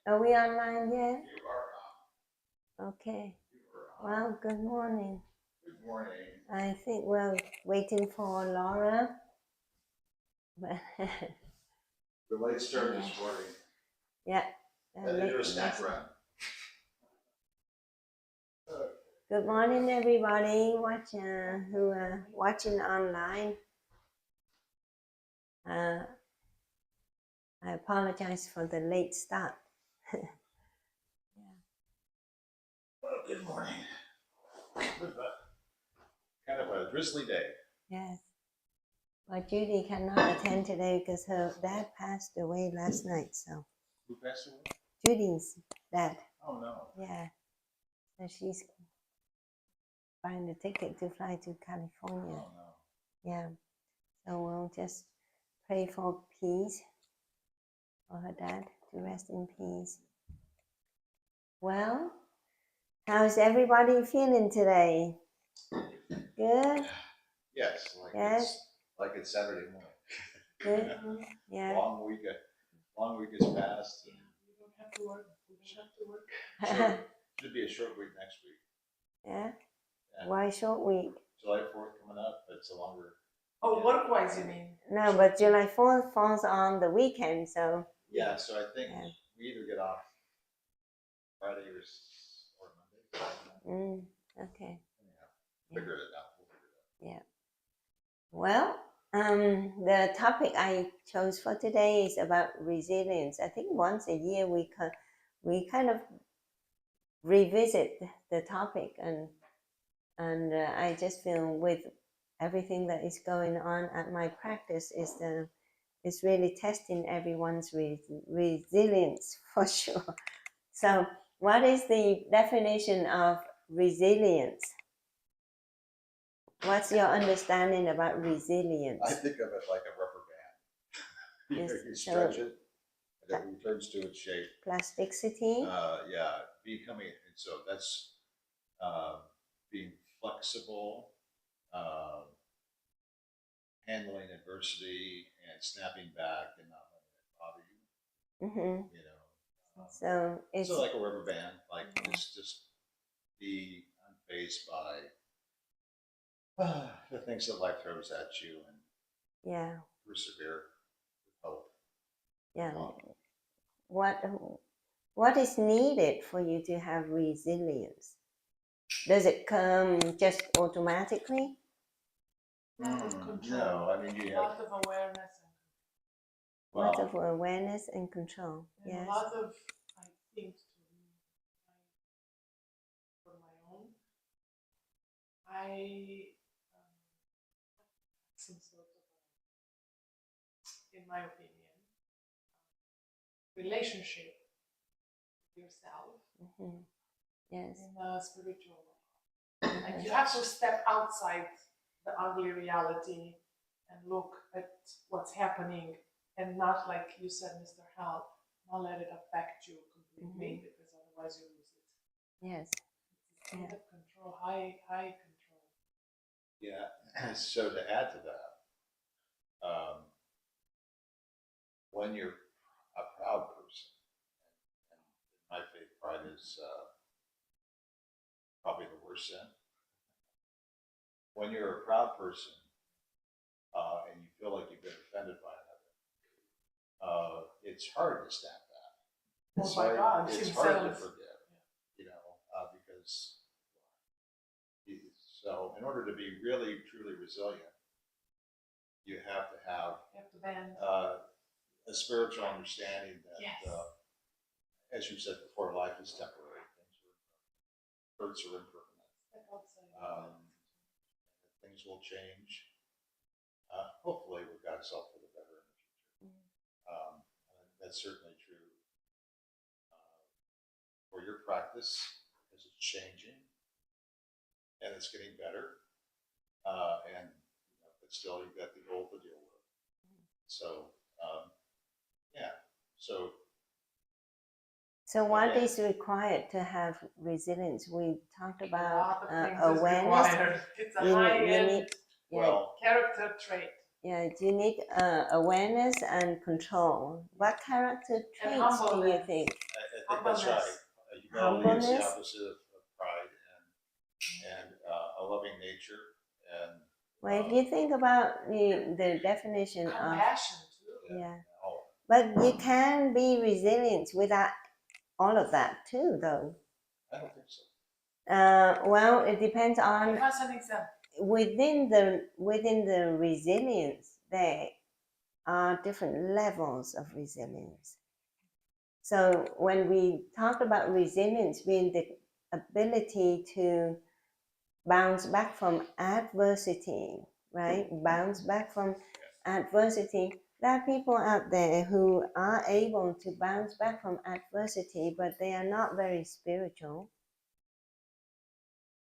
Are we online yet? You are on. Okay. You are on. Well, good morning. Good morning. I think we're waiting for Laura. The late start this morning. Yeah. Had to do a snack run. Good morning, everybody who are watching online. I apologize for the late start. Well, good morning. Kind of a drizzly day. Yes. But Judy cannot attend today because her dad passed away last night. So. Who passed away? Judy's dad. Oh no. Yeah. So she's buying the ticket to fly to California. Oh no. Yeah. So we'll just pray for peace for her dad to rest in peace. Well, how's everybody feeling today? Good? Yes. Like it's Saturday morning. Good? Yeah. Long week has passed. And you don't have to work. You don't have to work. Should be a short week next week. Yeah? Why short week? July 4th coming up, but it's a longer. Oh, work-wise, you mean? No, but July 4th falls on the weekend, so. Yeah, so I think we either get off Friday or Monday. Okay. Yeah. Figure it out. We'll figure it out. Yeah. Well, the topic I chose for today is about resilience. I think once a year we kind of revisit the topic, and I just feel with everything that is going on at my practice is really testing everyone's resilience for sure. So, what is the definition of resilience? What's your understanding about resilience? I think of it like a rubber band. You stretch it, and it returns to its shape. Plasticity. Yeah, becoming, and so that's being flexible, handling adversity, and snapping back and not letting it bother you. You know. So it's like a rubber band, like just be unfazed by the things that life throws at you, and persevere with hope. Yeah. What is needed for you to have resilience? Does it come just automatically? No, I mean you have a lot of awareness lots of awareness and control. and yes. a lot of, I think, for my own, some sort of, in my opinion, relationship with yourself. Yes. In a spiritual way. Like you have to step outside the ugly reality and look at what's happening, and not, like you said, Mr. Hal, not let it affect you completely, because otherwise you lose it. Yes. State of control, high control. Yeah. So to add to that, when you're a proud person, and in my faith, pride is probably the worst sin. When you're a proud person, and you feel like you've been offended by another, it's hard to snap back. It's hard to forgive, because so in order to be really truly resilient, you have to have a spiritual understanding that, as you said before, life is temporary. Hurts are impermanent. Things will change. Hopefully, with God's help, for the better in the future. That's certainly true for your practice, because it's changing and it's getting better. But still, you've got the old to deal with. So, So what is required to have resilience? We talked about awareness. It's a high-end character trait. Yeah, you need awareness and control. What character traits do you think? think that's right. Humbleness. Humility is the Humbleness. opposite of pride, and a loving nature, and Well, if you think about the definition of, Compassion too. yeah, all. but you can be resilient without all of that too, though. I don't think so. Well, it depends Give on us an example. within the resilience. There are different levels of resilience. So when we talk about resilience being the ability to bounce back from adversity, right? Bounce back from adversity. There are people out there who are able to bounce back from adversity, but they are not very spiritual.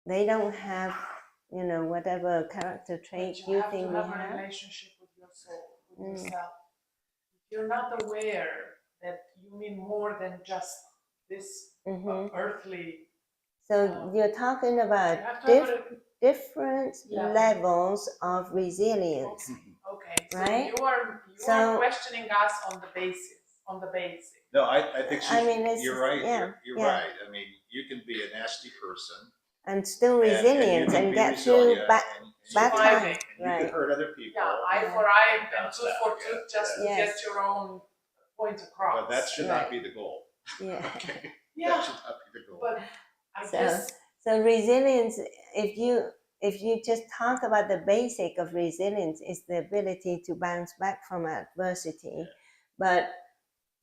They don't have, whatever character trait But you have think to we have a have. relationship with your soul, with yourself. If you're not aware that you mean more than just this earthly. So you're talking about You have to have different levels of resilience. Okay, so right? you are So- questioning us on the basics. No, I think you're right. yeah, You're yeah. right. I mean, you can be a nasty person And still and resilient you can and be get through resilient, bad Surviving. times. and you Right. can hurt other people. Yeah, eye Yeah. for eye and Bounce tooth back, for yeah. tooth, just to Yes. get your own point across. But that should Right. not be the goal. Yeah. Okay. Yeah, That should not be the goal. but I So- guess So resilience, if you just talk about the basic of resilience, is the ability to bounce back from adversity. But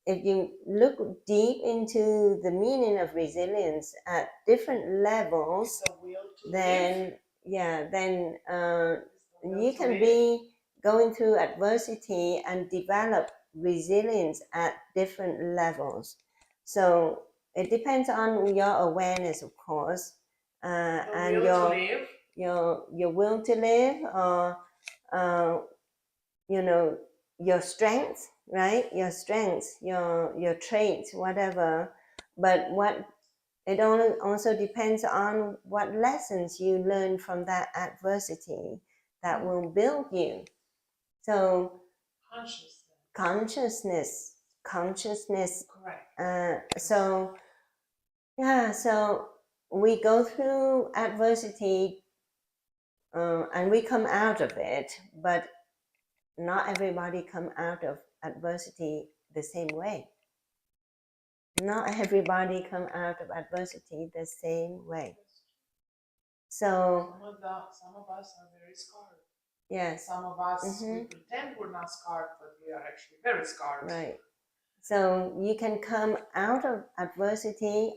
if you look deep into the meaning of resilience at different levels, the will to live. then It's the will you to can live. be going through adversity and develop resilience at different levels. So it depends on your awareness, of course, The and will to live. your will to live, or your strengths, right? Your strengths, your traits, whatever. But what it also depends on what lessons you learn from that adversity that will build you. So consciousness. Correct. So we go through adversity, and we come out of it, but not everybody come out of adversity the same way. Not everybody come out of adversity the same way. So Some of us are very scarred. yes, Some of us we pretend we're not scarred, but we are actually very scarred. right. So you can come out of adversity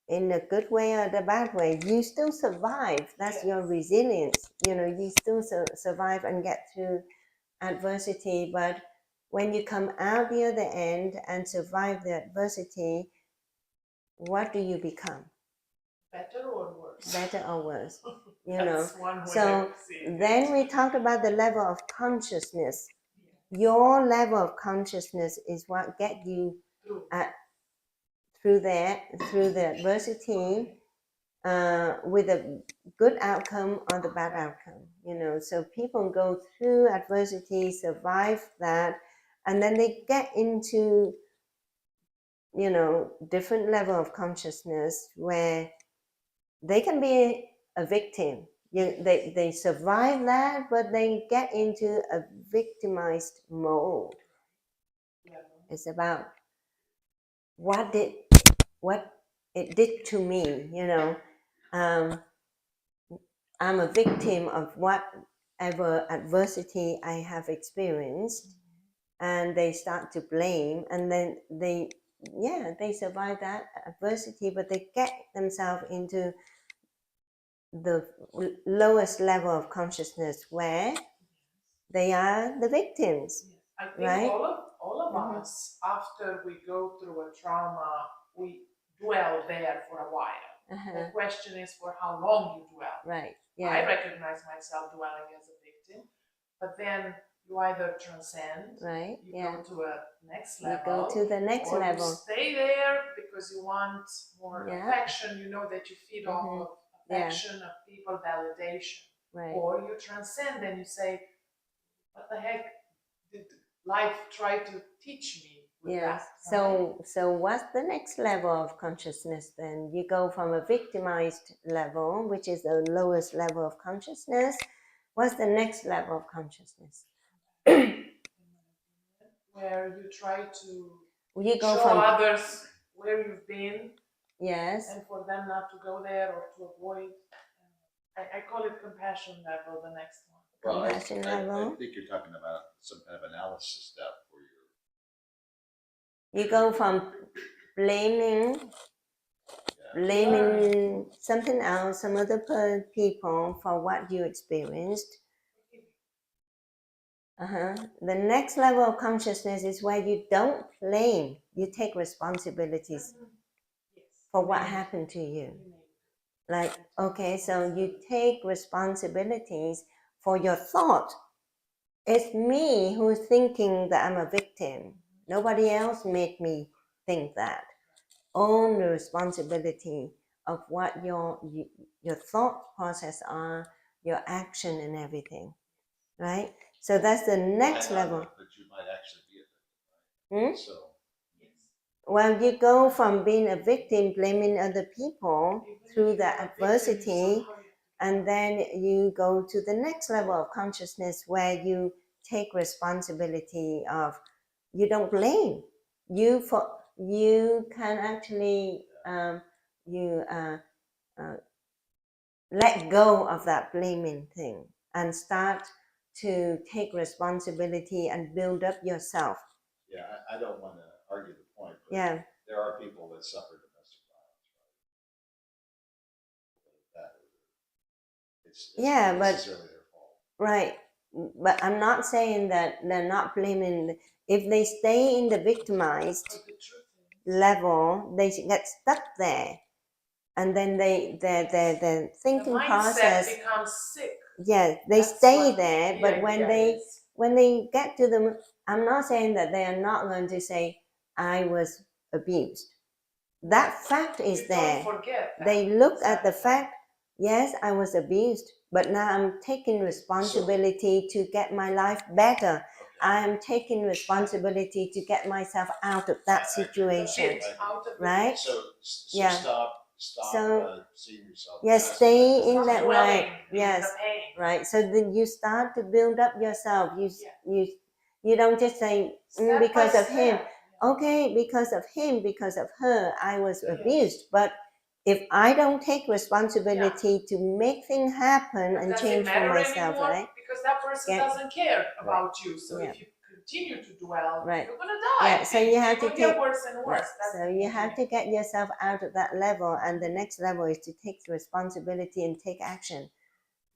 in a good way or the bad way. You still survive. That's Yes. your resilience. You still survive and get through adversity. But when you come out the other end and survive the adversity, what do you become? Better or worse? Better or worse? That's one way So of seeing then it. we talked about the level of consciousness. Your level of consciousness is what get you True. through the adversity, with a good outcome or the bad outcome. So people go through adversity, survive that, and then they get into different level of consciousness where they can be a victim. They survive that, but they get into a victimized mode. Yeah. It's about what it did to me. I'm a victim of whatever adversity I have experienced, and they start to blame, and then they survive that adversity, but they get themselves into the lowest level of consciousness where they are the victims. I think right? all of us, after we go through a trauma, we dwell there for a while. The question is for how long you dwell. Right. I recognize myself dwelling as a victim, but then you either transcend, right. you go to a next You level, go to the next or level. you stay there because you want more Yeah. affection. You know that you feed off of affection, of people, validation. Right. Or you transcend and you say, what the heck did life try to teach me with Yes. that. Right? So what's the next level of consciousness then? You go from a victimized level, which is the lowest level of consciousness. What's the next level of consciousness? Where you try to You go show from others where you've been, yes, and for them not to go there or to avoid. I call it compassion level, the next one. Well, compassion I level. think you're talking about some kind of analysis step where You go from blaming something else, some other people for what you experienced. The next level of consciousness is where you don't blame, you take responsibilities for what happened to you. Like, okay, so you take responsibilities for your thought. It's me who's thinking that I'm a victim. Nobody else made me think that. Own the responsibility of what your thought process are, your action and everything, right? So that's the next level. But you might actually be a victim, right? So well, you go from being a victim, blaming other people through the adversity, and then you go to the next level of consciousness where you take responsibility of, you don't blame. You can actually let go of that blaming thing and start to take responsibility and build up yourself. Yeah, I don't want to argue the point, but Yeah. there are people that suffer domestic violence, right? It's not necessarily their fault. Right. But I'm not saying that they're not blaming. If they stay in the victimized level, they get stuck there. And then their thinking process becomes sick. Yes, they stay there, but when they get to the, I'm not saying that they are not going to say, I was abused. That fact is there. Don't forget that. They look at the fact, yes, I was abused, but now I'm taking responsibility to get my life better. Okay. I am taking responsibility to get myself out of that situation, right? So Yeah. stop seeing yourself. Yes, stay in that right. Yes, right. So then you start to build up yourself. You don't just say because of him. Okay, because of him, because of her, I was abused. But if I don't take responsibility to make things happen and change for myself, right? Because that person doesn't care about you. So if you continue to dwell, you're gonna die. Yeah, so you have to get worse and worse. So you have to get yourself out of that level, and the next level is to take responsibility and take action,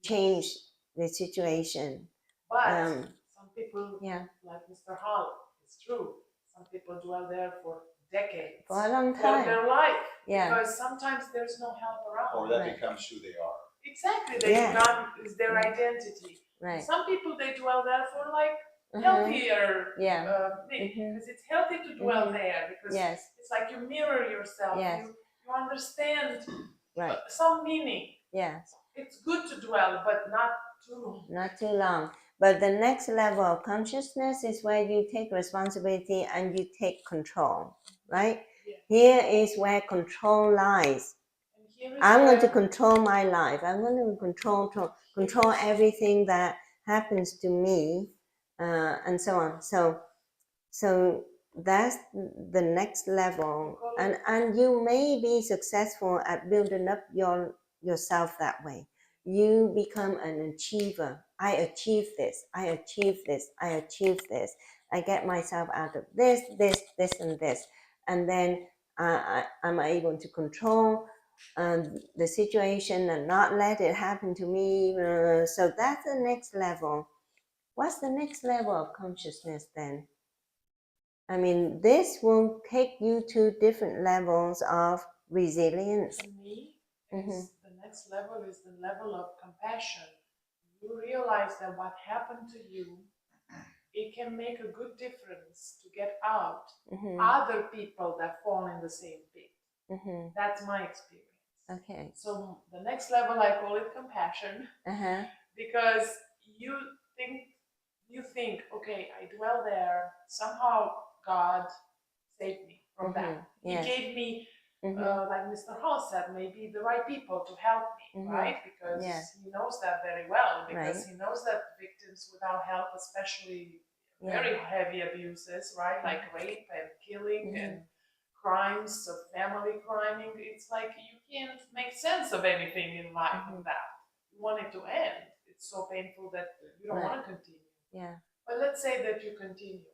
change the situation. But some people, like Mr. Hall, it's true. Some people dwell there for decades, for a long time, for their life, because sometimes there's no help around. Or that becomes who they are. Exactly, they become is their identity. Right. Some people they dwell there for like healthier because it's healthy to dwell there because it's like you mirror yourself. You understand some meaning. Yes. It's good to dwell, but not too long. Not too long. But the next level of consciousness is where you take responsibility and you take control, right? Here is where control lies. I'm going to control my life. I'm going to control everything that happens to me, and so on. So that's the next level, and you may be successful at building up yourself that way. You become an achiever. I achieve this. I achieve this. I achieve this. I get myself out of this, and this, and then I'm able to control the situation and not let it happen to me. So that's the next level. What's the next level of consciousness then? I mean, this will take you to different levels of resilience. To me, the next level is the level of compassion. You realize that what happened to you, it can make a good difference to get out other people that fall in the same pit. That's my experience. Okay. So the next level, I call it compassion, because you think, okay, I dwell there, somehow God saved me from that. He Yes. gave me, Mm-hmm. like Mr. Hall said, maybe the right people to help me, Mm-hmm. right? Because Yeah. he knows that very well. Because Right. he knows that victims without help, especially very heavy abuses, right, like rape and killing and crimes of family criming, it's like you can't make sense of anything in life of that. You want it to end. It's so painful that you don't want to continue. Yeah. But let's say that you continue.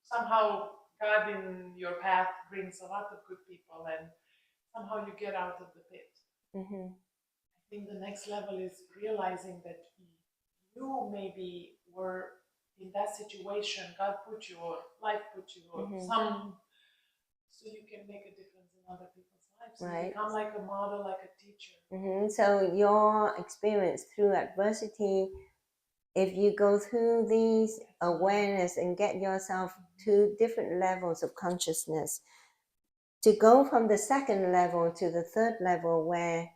Somehow God in your path brings a lot of good people and somehow you get out of the pit. I think the next level is realizing that you maybe were in that situation. God put you, or life put you, or some, so you can make a difference in other people's lives. Right. And become like a model, like a teacher. So your experience through adversity, if you go through these awareness and get yourself to different levels of consciousness, to go from the second level to the third level where,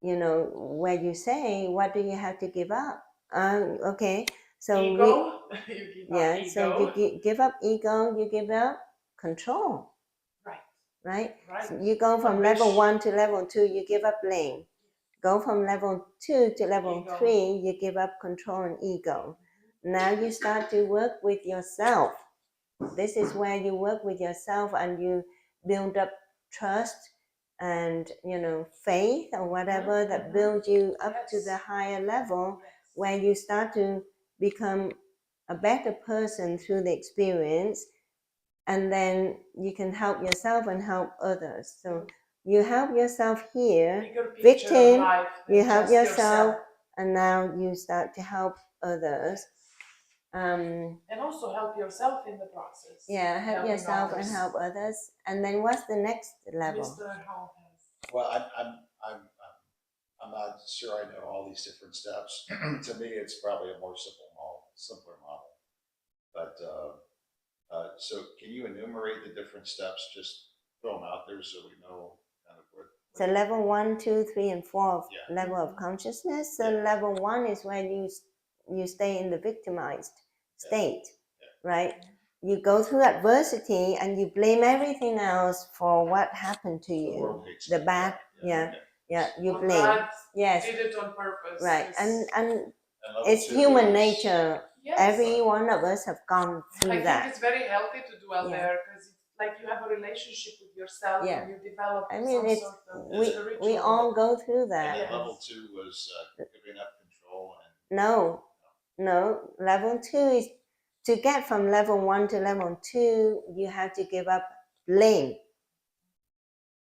where you say, what do you have to give up? Okay, so ego. You give up ego. So you give up ego, you give up control. Right? So you go from level 1 to level 2, you give up blame. Go from level 2 to level 3, you give up control and ego. Now you start to work with yourself. This is where you work with yourself and you build up trust and faith or whatever that builds you up to the higher level where you start to become a better person through the experience, and then you can help yourself and help others. So you help yourself here, victim, you help yourself, and now you start to help others. And also help yourself in the process. Yeah, help yourself and help others. And then what's the next level? Mr. Hall has. Well, I'm not sure I know all these different steps. To me, it's probably a more simpler model. But so, can you enumerate the different steps? Just throw them out there so we know kind of what. So level 1, 2, 3, and 4 level of consciousness. So level 1 is when you stay in the victimized state, right? You go through adversity and you blame everything else for what happened to you. The bad, you blame. God yes, did it on purpose. Right, and it's human nature. Yes. Every one of us have gone through that. I think it's very healthy to dwell there because it's like you have a relationship with yourself and you develop some sort of we all go through that. And level 2 was giving up control and no. Level 2 is to get from level 1 to level 2. You have to give up blame.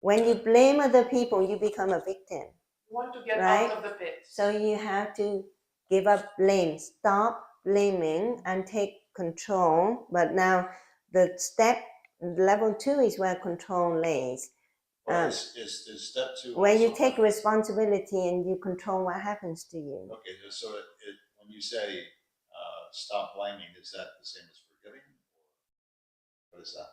When you blame other people, you become a victim. You want to get out of the pit. So you have to give up blame. Stop blaming and take control. But now the level 2 is where control lays. Well, is step 2 where you take responsibility and you control what happens to you. Okay, so when you say stop blaming, is that the same as forgiving? What is that?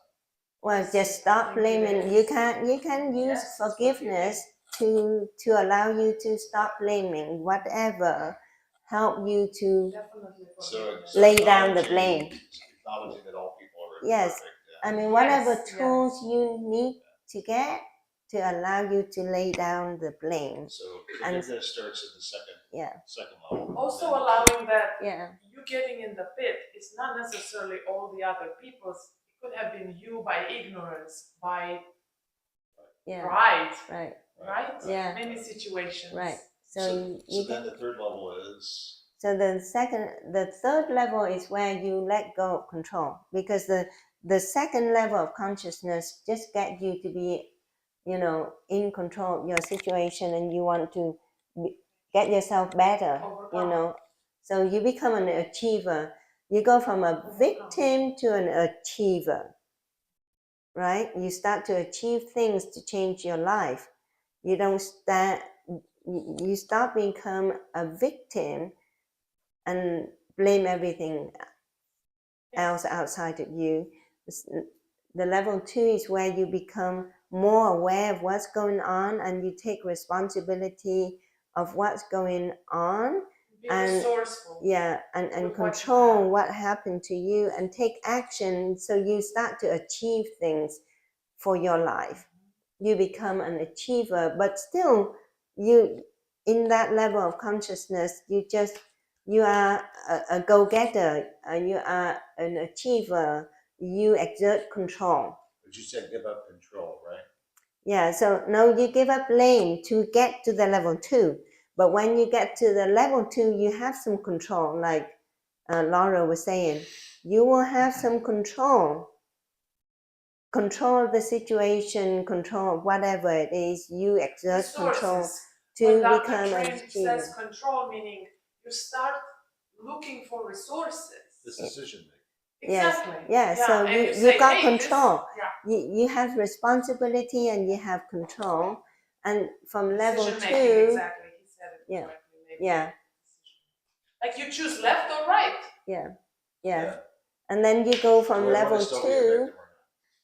Well, just stop blaming. You can use forgiveness to allow you to stop blaming. Whatever help you to lay down the blame. Acknowledging that all people are imperfect. I mean, whatever tools you need to get to allow you to lay down the blame. So forgiveness starts at the second level. Also allowing that you getting in the pit is not necessarily all the other people's. It could have been you by ignorance, by pride, right? Yeah. Many situations. Right. So then the third level is. So the third level is where you let go of control, because the second level of consciousness just get you to be, in control of your situation, and you want to get yourself better, So you become an achiever. You go from a victim to an achiever, right? You start to achieve things to change your life. You don't start. You start become a victim and blame everything else outside of you. The level 2 is where you become more aware of what's going on and you take responsibility of what's going on, Be and resourceful. yeah, and with what you control have. what happened to you and take action, so you start to achieve things for your life. You become an achiever, but still you, in that level of consciousness, you are a go-getter, you are an achiever, you exert control. But you said give up control, right? Yeah, so no, you give up blame to get to the level 2. But when you get to the level 2, you have some control, like Laura was saying. You will have some control the situation, control whatever it is, you exert control Resources. to When Dr. become an Train achiever. says control, meaning you start looking for resources. This decision making. Exactly. Yeah, so and you say, got hey, control. yeah. You have responsibility and you have control. And from level Decision 2, making, exactly. He said it yeah, correctly. Maybe. yeah, Like you choose left or right. yeah. And then you go from Do I level wanna still be a 2. victim or not?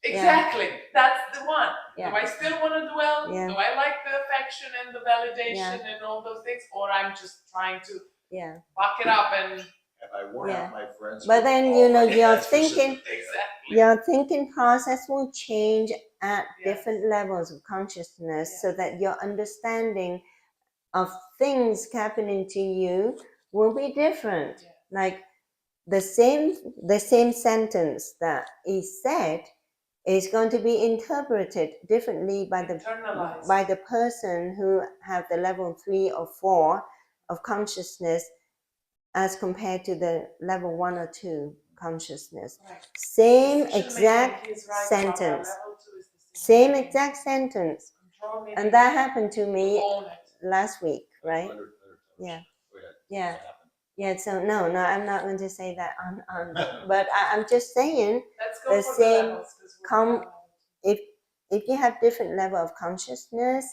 Exactly. That's the one. Yeah. Do I still want to dwell? Yeah. Do I like the affection and the validation Yeah. and all those things? Or I'm just trying to Yeah. buck it up and Have I worn out my friends? But with then, all you know, my your demands for thinking, sympathy? exactly. your thinking process will change at Yes. different levels of consciousness, Yes. so that your understanding of things happening to you will be different. Yes. Like the same sentence that is said is going to be interpreted differently by the person who have the level 3 or 4 of consciousness as compared to the level 1 or 2 consciousness. Right. Same exact sentence. Same exact sentence. And that happened to me last week, right? Yeah. Yeah. Yeah, so no, I'm not going to say that on but I'm just saying Let's go the for same the levels, if you have different level of consciousness,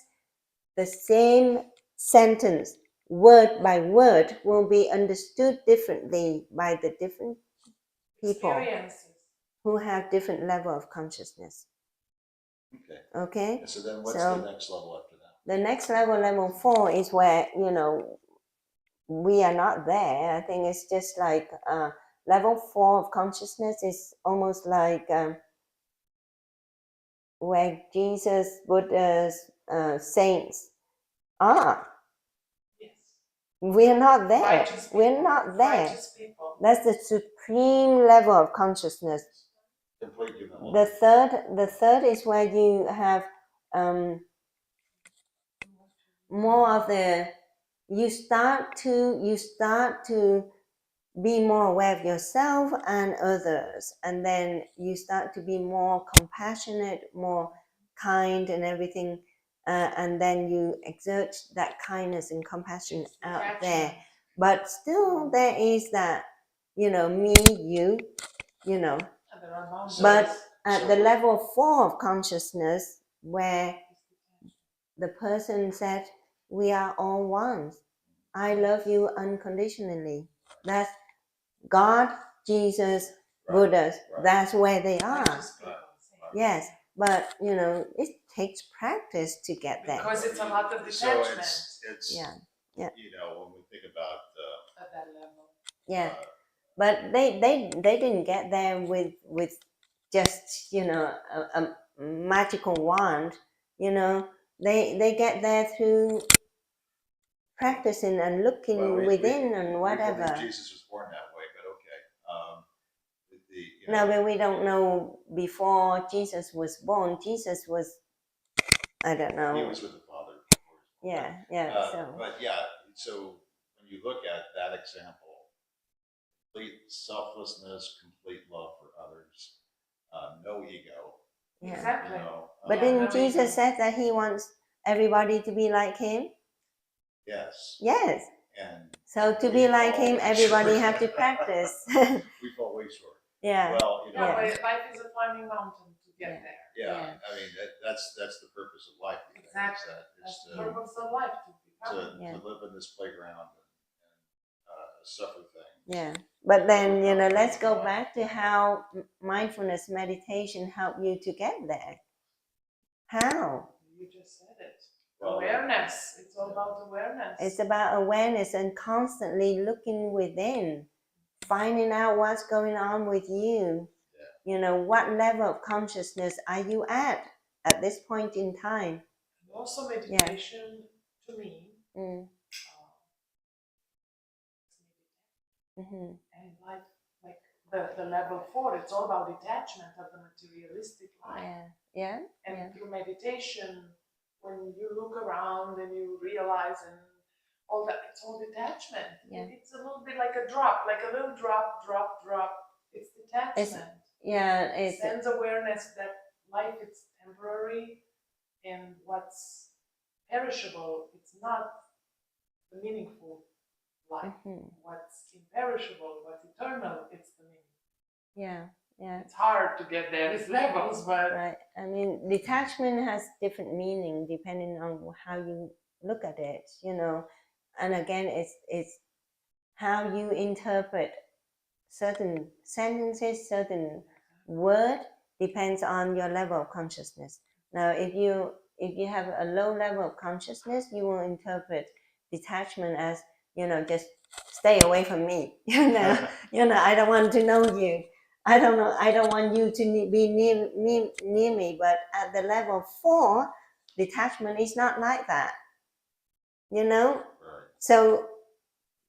the same sentence, word by word, will be understood differently by the different people who have different level of consciousness. Okay? And so then what's the next level after that? The next level, level 4, is where, you know, we are not there. I think it's just like level 4 of consciousness is almost like where Jesus, Buddha's, saints are. Yes. We're not there. Righteous people. We're not there. Righteous people. That's the supreme level of consciousness. Complete human The third is where you have more of the, you start to be more aware of yourself and others, and then you start to be more compassionate, more kind and everything, and then you exert that kindness and compassion out there. But still there is that, you know, me, you know. But at the level 4 of consciousness, where the person said, we are all one. I love you unconditionally. That's God, Jesus, Buddha. That's where they are. Yes, but you know, it takes practice to get there. Because it's a lot of detachment. So it's yeah. You know, when we think about at that level. Yeah. But they didn't get there with just, you know, a magical wand. You know, they get there through practicing and looking within and whatever. We believe Jesus was born that way, but okay. You No, know, but we don't know before Jesus was born. Jesus was, I don't know. he was with the Father. Yeah. But yeah, so when you look at that example, complete selflessness, complete love for others, no ego. Yeah. Exactly. You know, but didn't Jesus say that he wants everybody to be like him? Yes. Yes. And so to be like him, everybody have to practice. We fall way short. Yeah. Well, you know, life is a climbing mountain to get there. Yeah. I mean that's the purpose of life. Exactly. That's the purpose of life, to live in this playground and suffer things. Yeah. But then, you know, let's go back to how mindfulness meditation helped you to get there. How? You just said it. Well, awareness. It's all about awareness. It's about awareness and constantly looking within, finding out what's going on with you. You know, what level of consciousness are you at this point in time? And also meditation to me. Mm. Mm-hmm. And like the level 4, it's all about detachment of the materialistic life. Yeah. And through meditation, when you look around and you realize and all that, it's all detachment. Yeah. It's a little bit like a drop, like a little drop. It's detachment. It's sense awareness that life is temporary, and what's perishable, it's not the meaningful life. Mm-hmm. What's imperishable, what's eternal, it's the meaning. Yeah. It's hard to get there, these levels, but right. I mean, detachment has different meaning depending on how you look at it, you know. And again, it's how you interpret certain sentences, certain word depends on your level of consciousness. Now, if you have a low level of consciousness, you will interpret detachment as, you know, just stay away from me. You know, I don't want to know you. I don't want you to be near me. But at the level 4, detachment is not like that. You know, right. So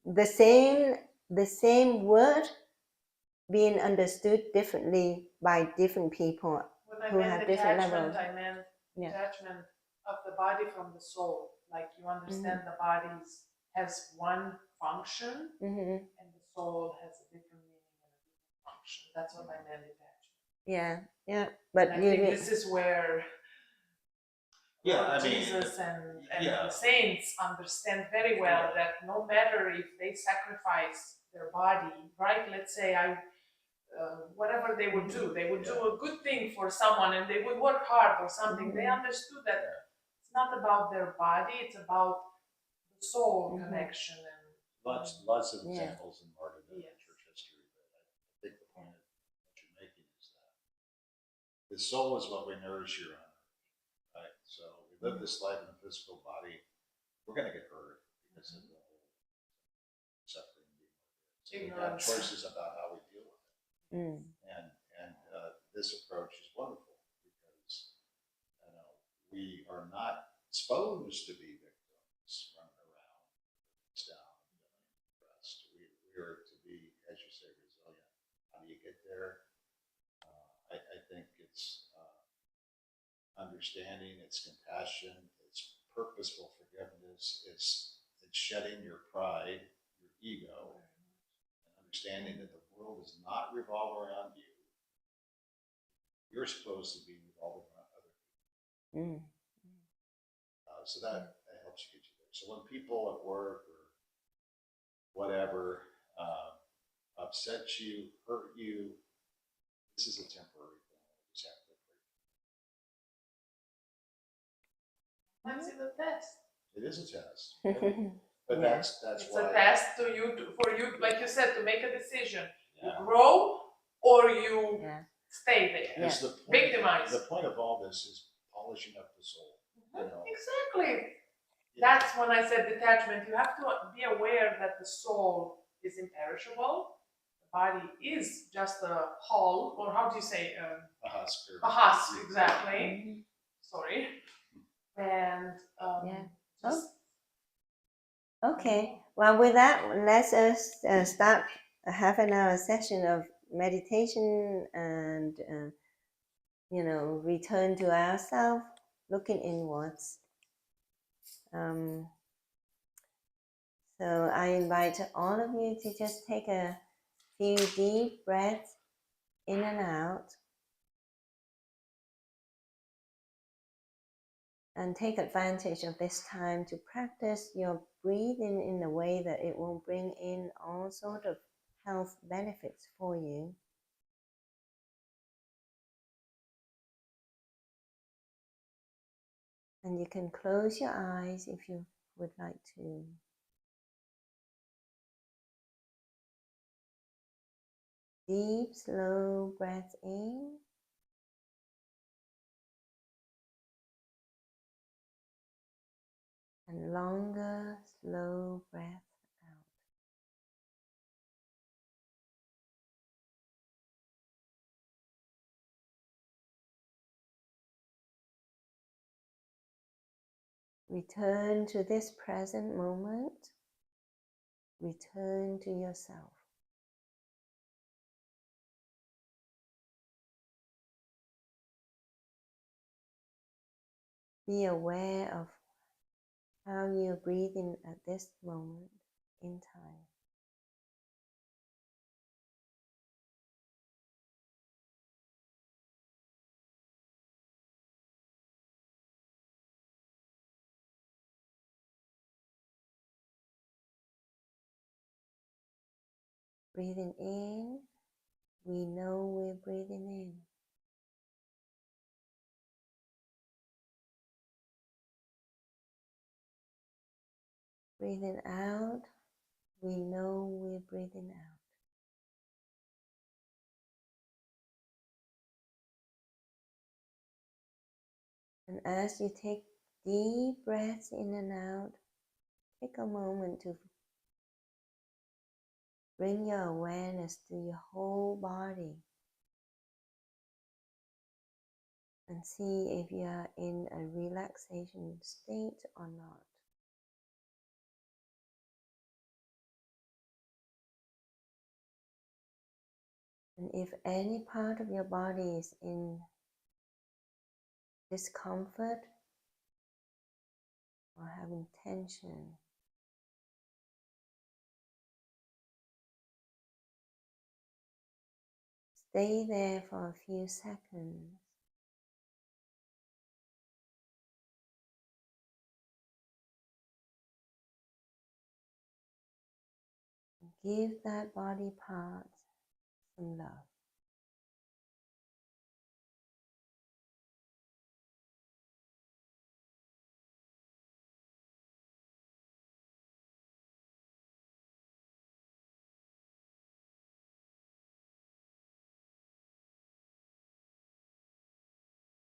the same word being understood differently by different people who have different levels. I meant detachment of the body from the soul. Like you understand the body has one function, and the soul has a different meaning and a different function. That's what I meant detachment. Yeah. But I think this is where I mean, Jesus and the saints understand very well that no matter if they sacrifice their body, right? Let's say whatever they would do a good thing for someone and they would work hard or something. They understood that it's not about their body, it's about the soul connection. And lots of examples in martyrdom and church history. But I think the point that you're making is that the soul is what we nourish here on earth, right? So we live this life in a physical body. We're going to get hurt because of the whole suffering. So we have choices about how we deal with it. And this approach is wonderful because we are not supposed to be victims running around down and depressed. We are to be, as you say, resilient. How do you get there? I think it's understanding, it's compassion, it's purposeful forgiveness, it's shedding your pride, your ego, and understanding that the world does not revolve around you. You're supposed to be revolving around other people. So that helps you get you there. So when people at work or whatever upset you, hurt you, this is a temporary thing. You just have to that's a test. It is a test. But that's it's why it's a test for you, like you said, to make a decision. You grow or you stay there. Victimize. The point of all this is polishing up the soul. Exactly. That's when I said detachment. You have to be aware that the soul is imperishable. The body is just a hull, or how do you say? A husk. A husk, exactly. Sorry. And Okay. Well, with that, let's start a half an hour session of meditation and return to ourselves, looking inwards. So I invite all of you to just take a few deep breaths in and out, and take advantage of this time to practice your breathing in a way that it will bring in all sorts of health benefits for you. And you can close your eyes if you would like to. Deep, slow breath in. and longer, slow breath out. Return to this present moment. Return to yourself. Be aware of how you're breathing at this moment in time. Breathing in, we know we're breathing in. Breathing out, we know we're breathing out. And as you take deep breaths in and out, take a moment to bring your awareness to your whole body and see if you are in a relaxation state or not. And if any part of your body is in discomfort or having tension, stay there for a few seconds. Give that body part some love.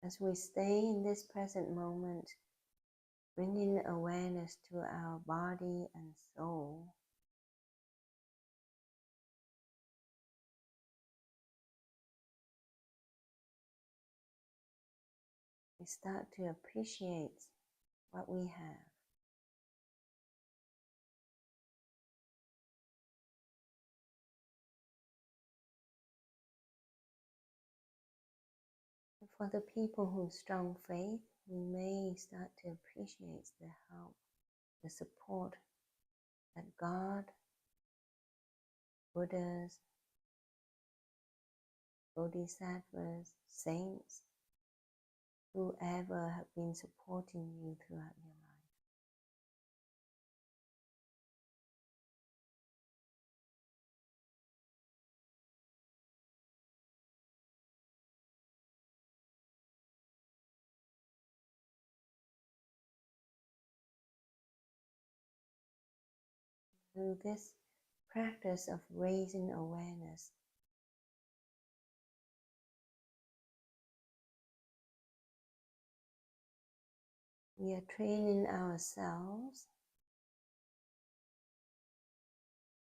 As we stay in this present moment, bringing awareness to our body and soul, we start to appreciate what we have. And for the people who have strong faith, we may start to appreciate the help, the support that God, Buddhas, Bodhisattvas, saints, whoever have been supporting you throughout your life. Through this practice of raising awareness, we are training ourselves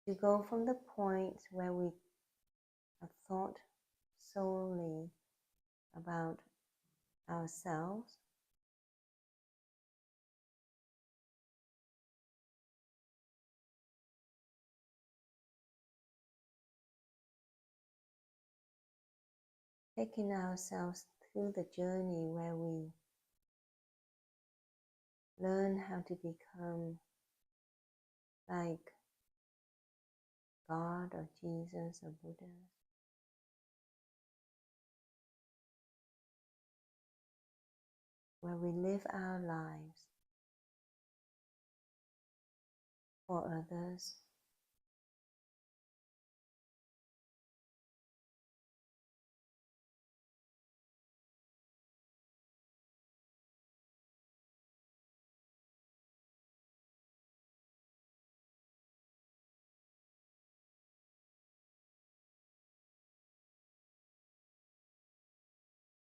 to go from the point where we have thought solely about ourselves taking ourselves through the journey where we learn how to become like God or Jesus or Buddha. Where we live our lives for others,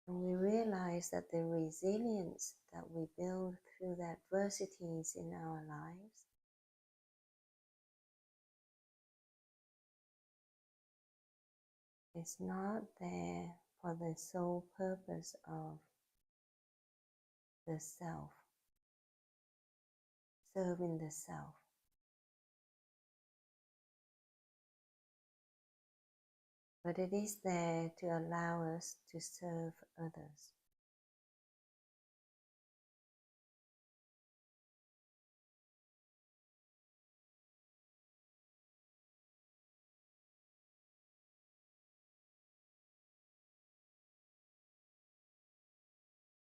and we realize realize that the resilience that we build through the adversities in our lives is not there for the sole purpose of the self, serving the self. But it is there to allow us to serve others.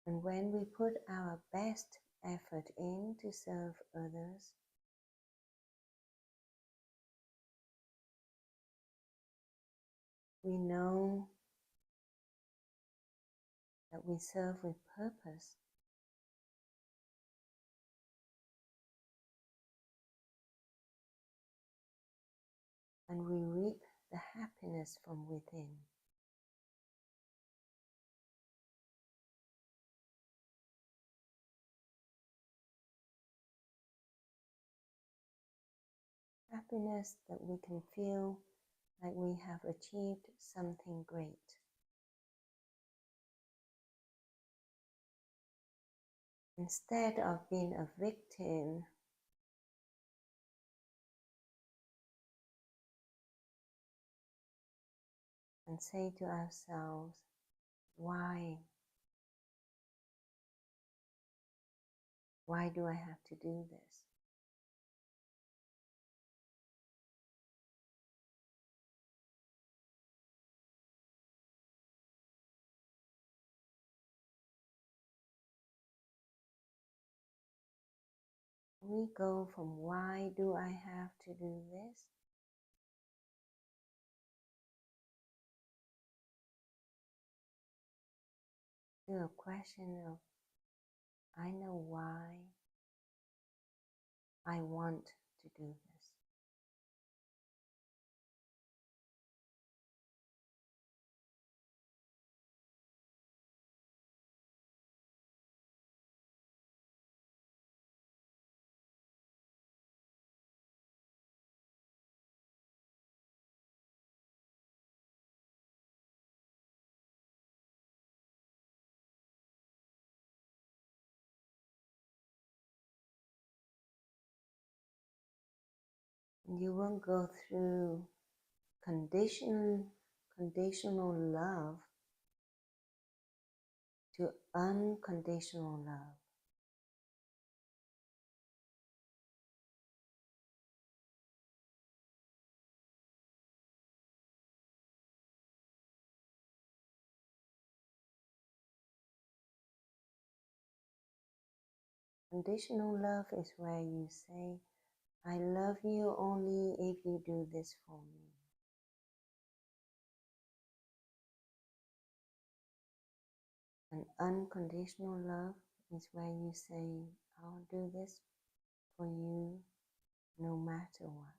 And when we put our best effort in to serve others, we know that we serve with purpose. And we reap the happiness from within. Happiness that we can feel like we have achieved something great. Instead of being a victim and say to ourselves, why? Why do I have to do this? We go from why do I have to do this to a question of I know why I want to do this. You won't go through conditional love to unconditional love. Conditional love is where you say, I love you only if you do this for me. And unconditional love is where you say, I'll do this for you no matter what.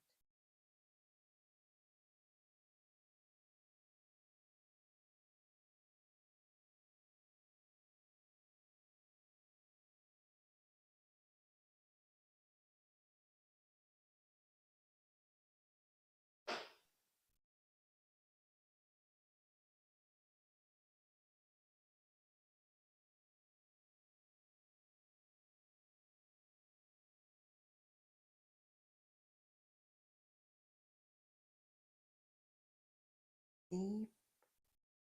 Deep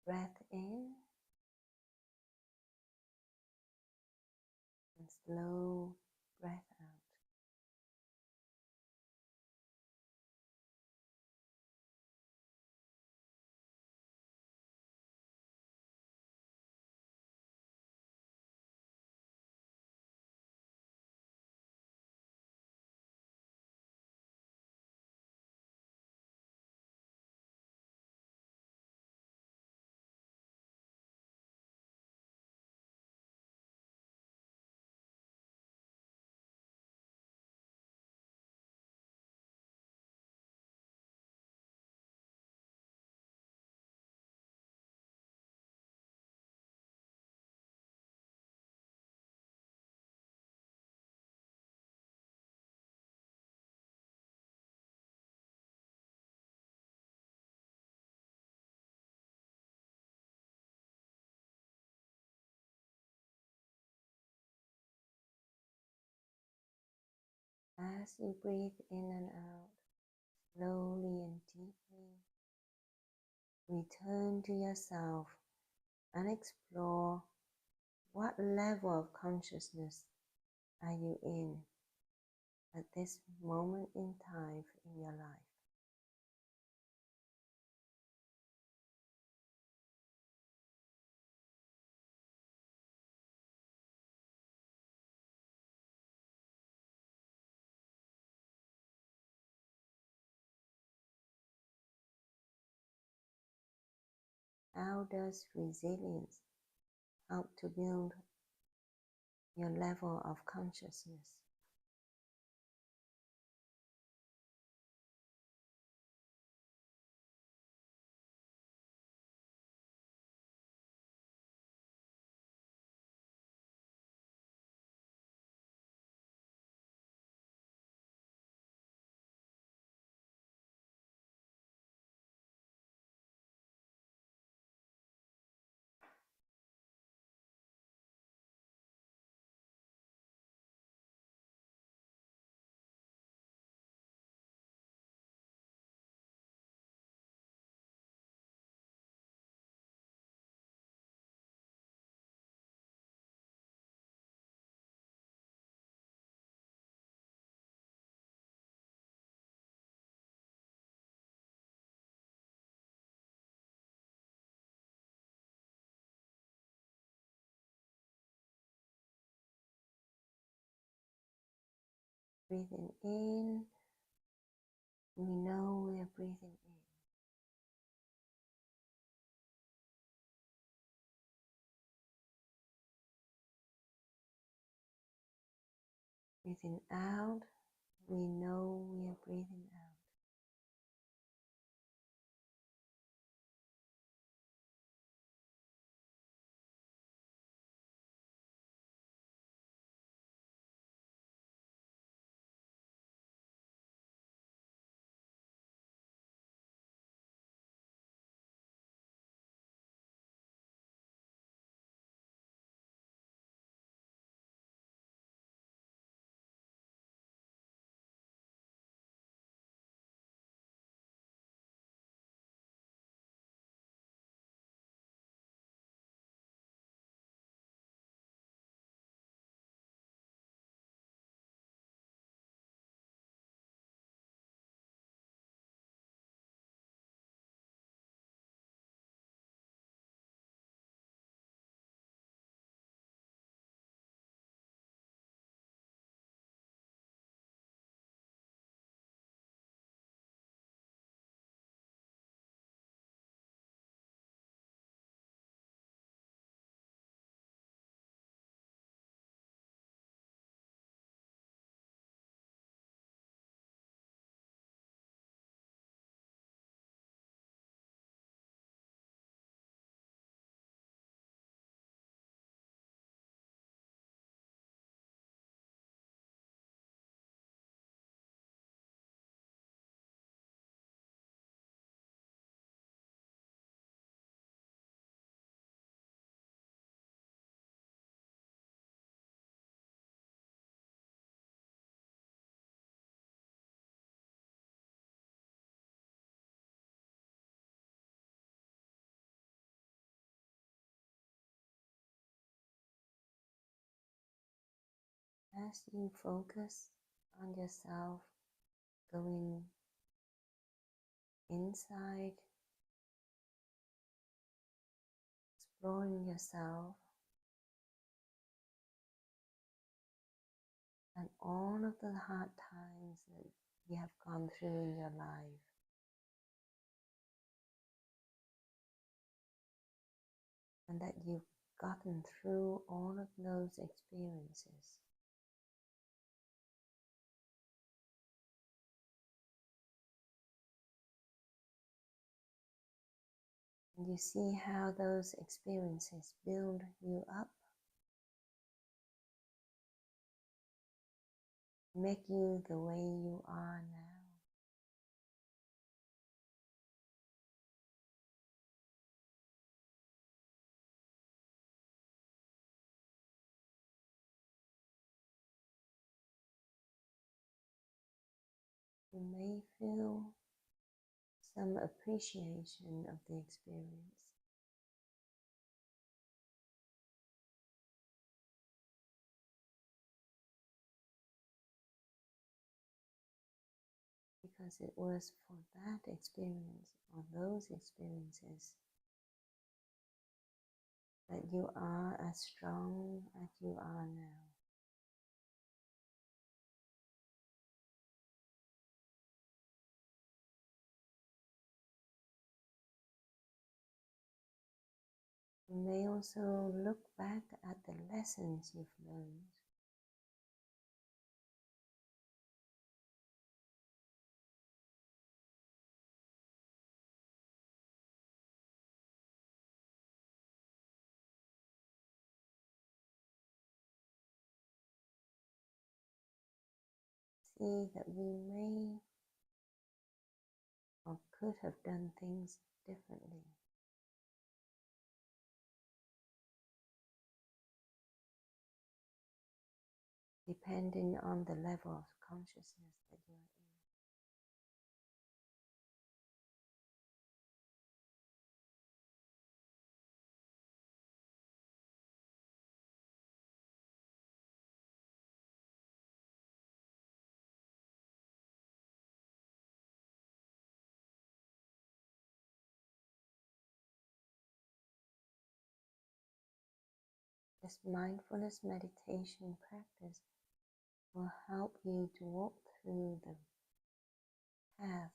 breath in and slow breath out. As you breathe in and out, slowly and deeply, return to yourself and explore what level of consciousness are you in at this moment in time in your life. How does resilience help to build your level of consciousness? Breathing in, we know we are breathing in. Breathing out, we know we are breathing out. As you focus on yourself going inside, exploring yourself and all of the hard times that you have gone through in your life, and that you've gotten through all of those experiences. And you see how those experiences build you up, make you the way you are now. you may feel some appreciation of the experience. Because it was for that experience or those experiences that you are as strong as you are now. You may also look back at the lessons you've learned. See that we may or could have done things differently. Depending on the level of consciousness that you are in. This mindfulness meditation practice will help you to walk through the path,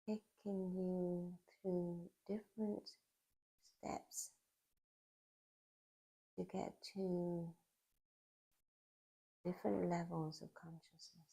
taking you through different steps to get to different levels of consciousness.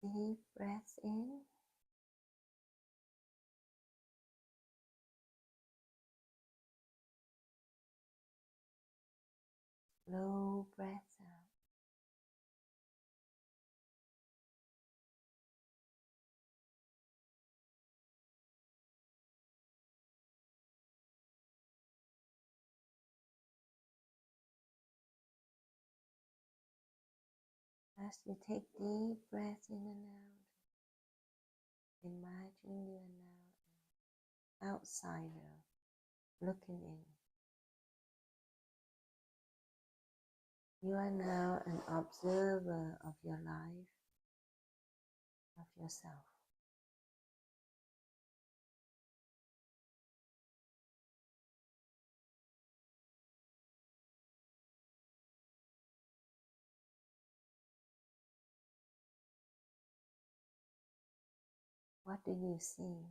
Deep breaths in. Slow breaths out. As you take deep breaths in and out, imagine you are now an outsider looking in. You are now an observer of your life, of yourself. What do you see?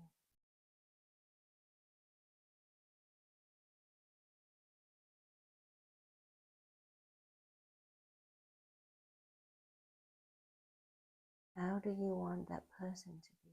How do you want that person to be?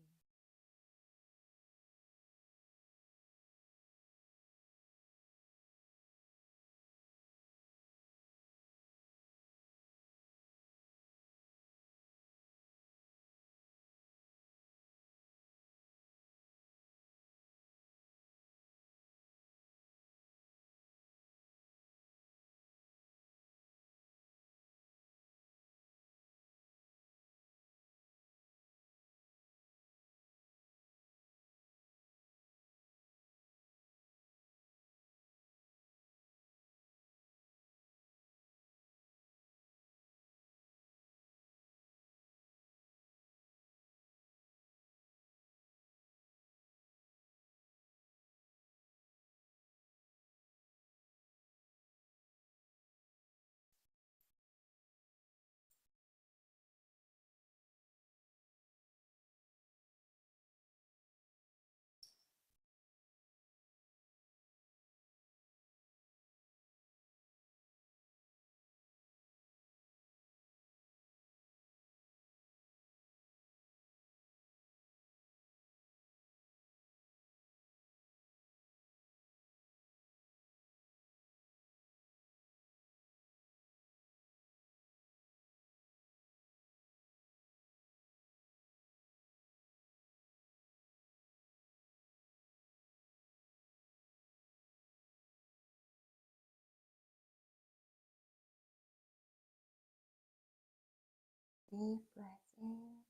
Deep breath in,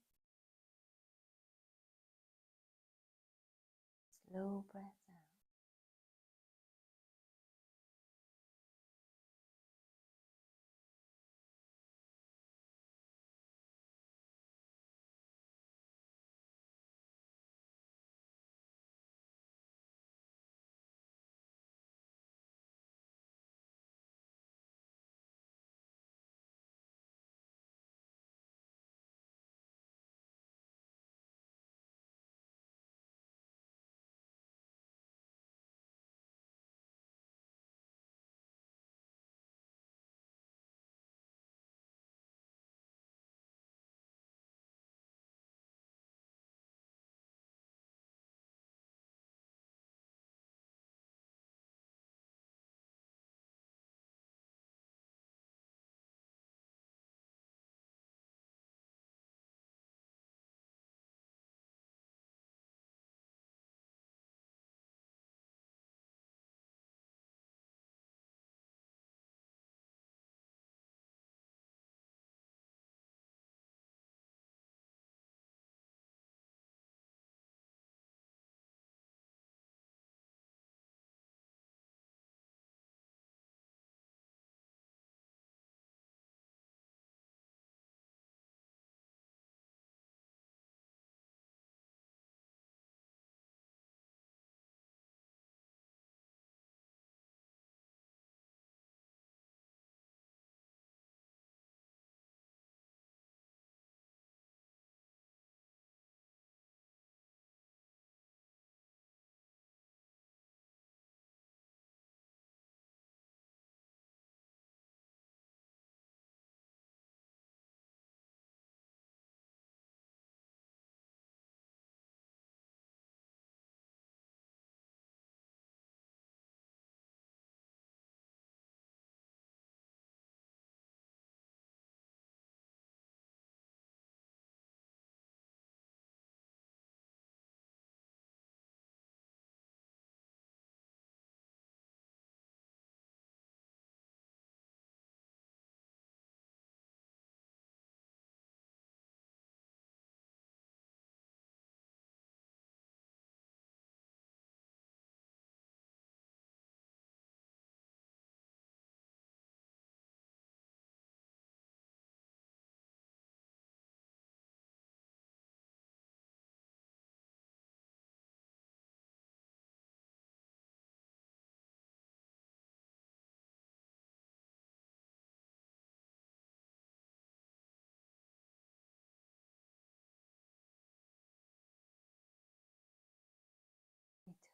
slow breath out.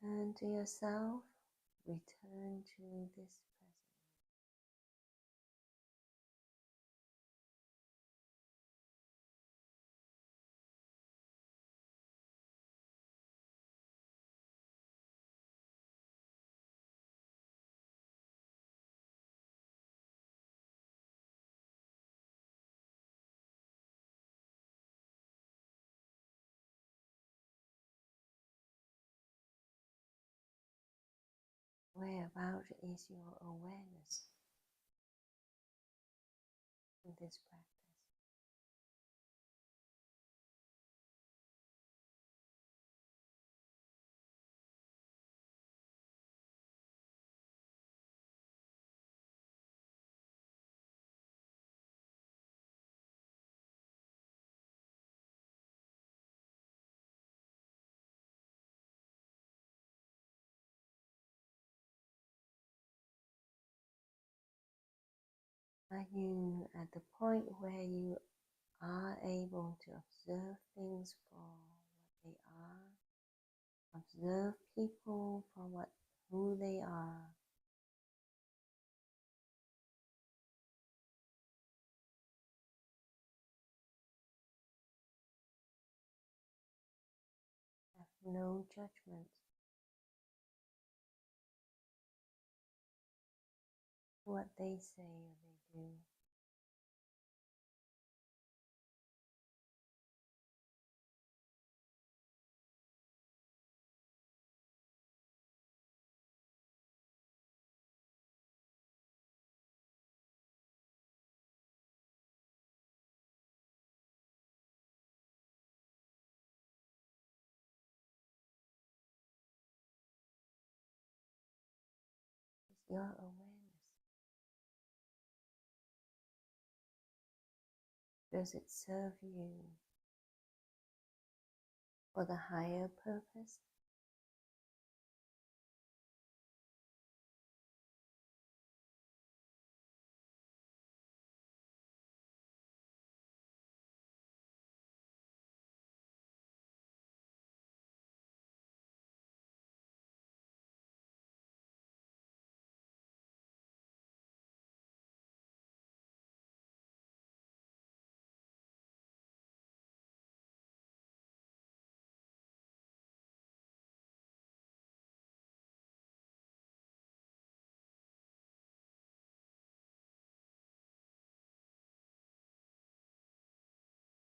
Return to yourself, return to this present. Whereabout is your awareness in this practice? Are you at the point where you are able to observe things for what they are? Observe people for who they are. Have no judgment. What they say or they do. your awareness? Does it serve you for the higher purpose?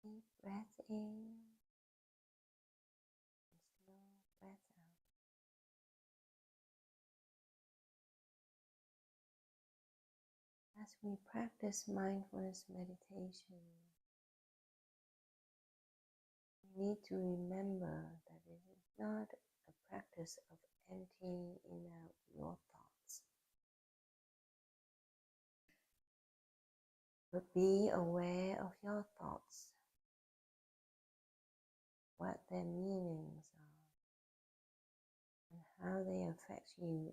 Deep breath in, slow breath out. As we practice mindfulness meditation, we need to remember that it is not a practice of emptying in out your thoughts, but be aware of your thoughts, what their meanings are, and how they affect you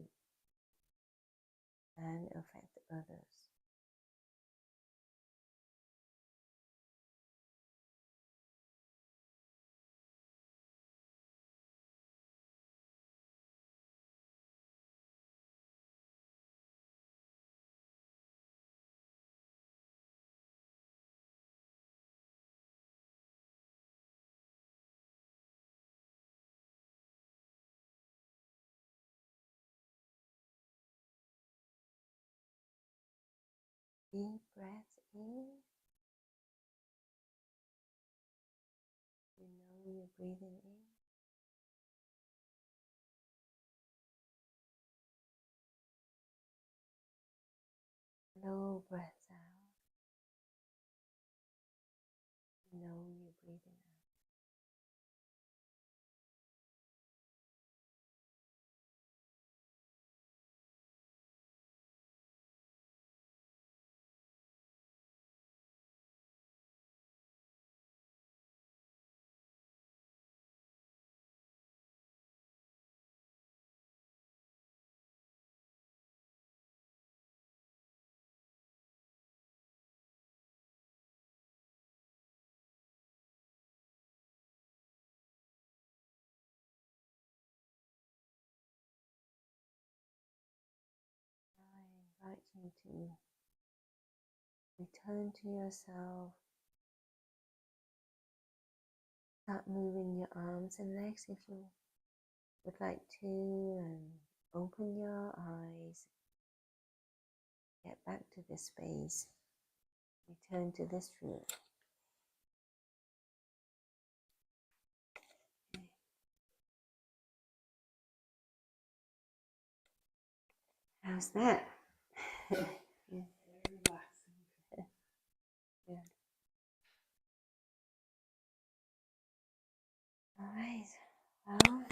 and affect others. Deep breath in. You know you're breathing in. Slow breath out. You know you're breathing out. I invite you to return to yourself. Start moving your arms and legs if you would like to, and open your eyes. Get back to this space. Return to this room. How's that? Yeah. Very relaxing. Yeah. All right. Well,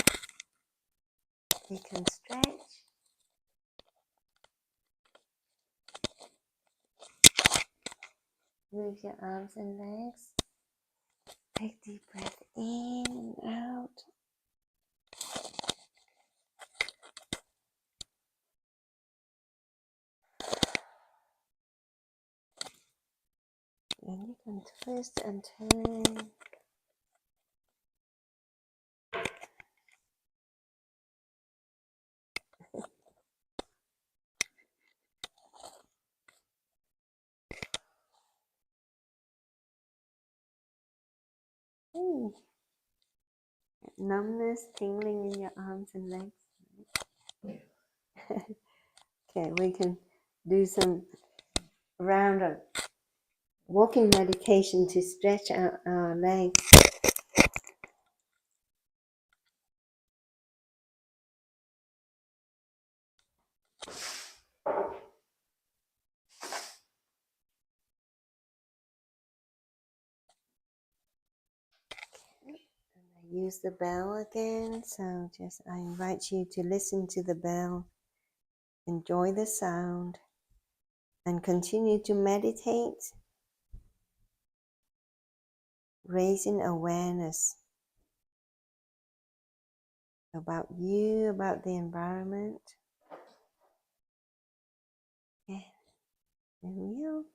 you can stretch. Move your arms and legs. Take deep breath in and out. And you can twist and turn. Ooh. Numbness, tingling in your arms and legs. Okay, we can do some round of walking meditation to stretch out our legs. I use the bell again, so I invite you to listen to the bell enjoy the sound, and continue to meditate, raising awareness about you, about the environment. Yeah, there we go.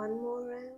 one more round.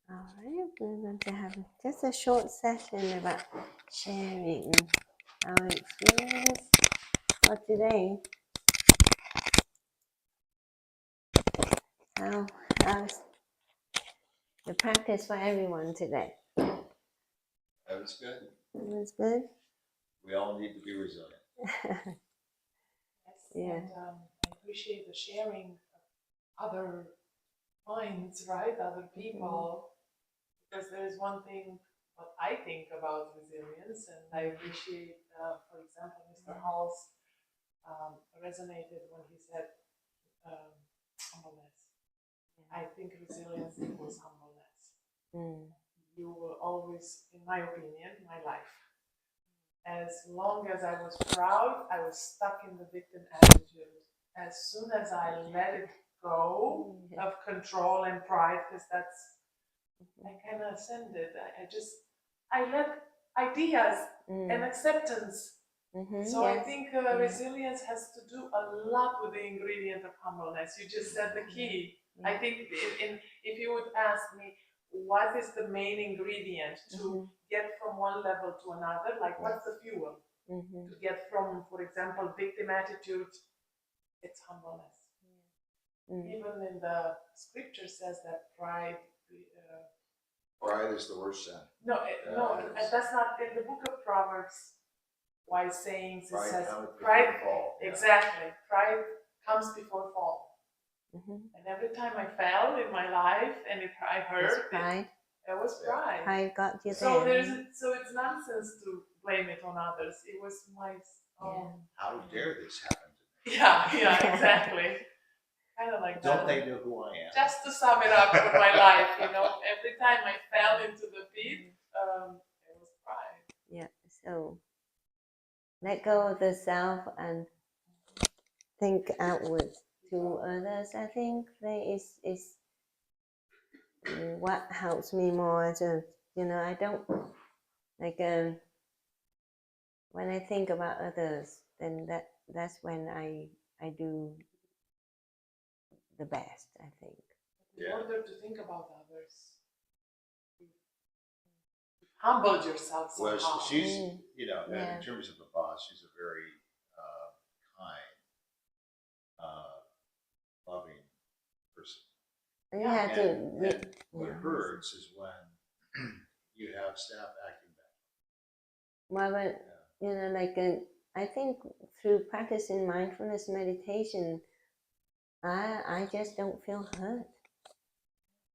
All right, we're going to have just a short session about sharing our experience for today. How's the practice for everyone today? That was good. It was good. We all need to be resilient. Yes, Yeah. and I appreciate the sharing of other minds, right? Other people, because there is one thing what I think about resilience, and I appreciate, for example, Mr. Hall's resonated when he said humbleness. I think resilience equals humbleness. You will always, in my opinion, my life, as long as I was proud, I was stuck in the victim attitude. As soon as I let it go of control and pride, because that's, I kind of ascended. I let ideas and acceptance. So I think resilience has to do a lot with the ingredient of humbleness. You just said the key. I think if you would ask me, what is the main ingredient to get from one level to another? Like, what's the fuel to get from, for example, victim attitude? It's humbleness. Even in the scripture says that pride. Pride is the worst sin. No, that's not in the book of Proverbs. Wise sayings. It says pride. Exactly, pride comes before fall. And every time I fell in my life, and if I hurt, it was pride. Pride got you So there. so it's nonsense to blame it on others. It was my own. How dare this happen to me? Yeah, exactly. Kind of like that. Don't they know who I am? Just to sum it up for my life, every time I fell into the pit, it was pride. Yeah. So let go of the self and think outwards to others. I think that is what helps me more to, I don't like when I think about others, then that's when I do the best, I think. In order to think about others, you humbled yourself somehow. Well, she's, in terms of a boss, she's a very kind, loving person. And what hurts is when you have staff acting back. Well, but, I think through practicing mindfulness meditation, I just don't feel hurt.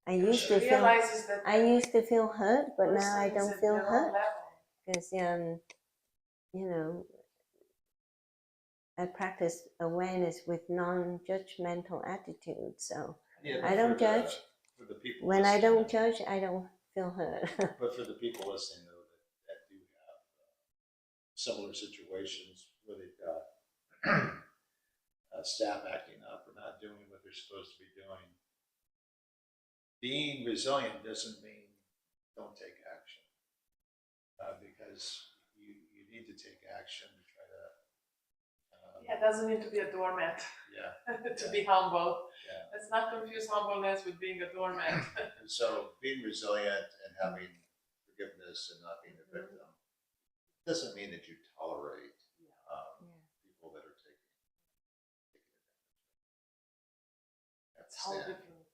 I used to feel hurt, but now I don't feel hurt because I practice awareness with non-judgmental attitude. So Yeah, I don't judge. For the people When I listening, don't judge, I don't feel hurt. But for the people listening, though, that do have similar situations where they've got staff acting up or not doing what they're supposed to be doing, being resilient doesn't mean don't take action, because you need to take action to try to. Yeah, it doesn't need to be a doormat. Yeah. To be humble. Yeah. Let's not confuse humbleness with being a doormat. So being resilient and having forgiveness and not being a victim doesn't mean that you tolerate people that are taking advantage. It's all different.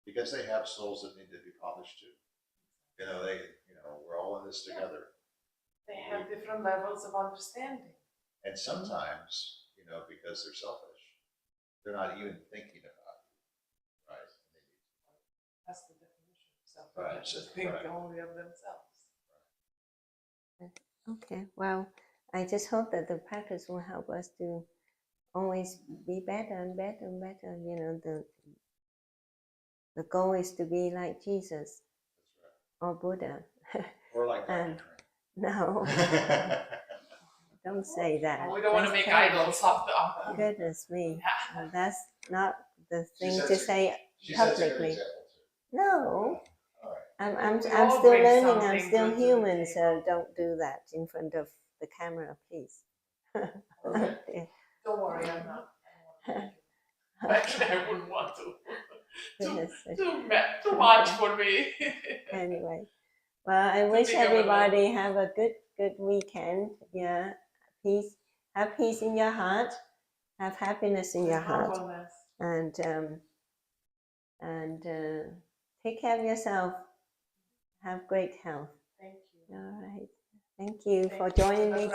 Because they have souls that need to be polished too. We're all in this together. They have different levels of understanding. And sometimes, because they're selfish, they're not even thinking about you, right? That's the definition of self-awareness. Just think only of themselves. Okay, well, I just hope that the practice will help us to always be better and better and better. The goal is to be like Jesus or Buddha. Or like Dr. No, don't say that. Oh, we don't want to make idols of the Goodness me, Yeah. that's not the thing to say publicly. No, I'm still learning. I'm still human, so don't do that in front of the camera, please. Okay. Don't worry, I'm not. Actually, I wouldn't want to. Too much for me. Anyway, well, I wish everybody have a good weekend. Yeah, peace. Have peace in your heart. Have happiness in your heart. And take care of yourself. Have great health. Thank you. All right. Thank you for joining me today.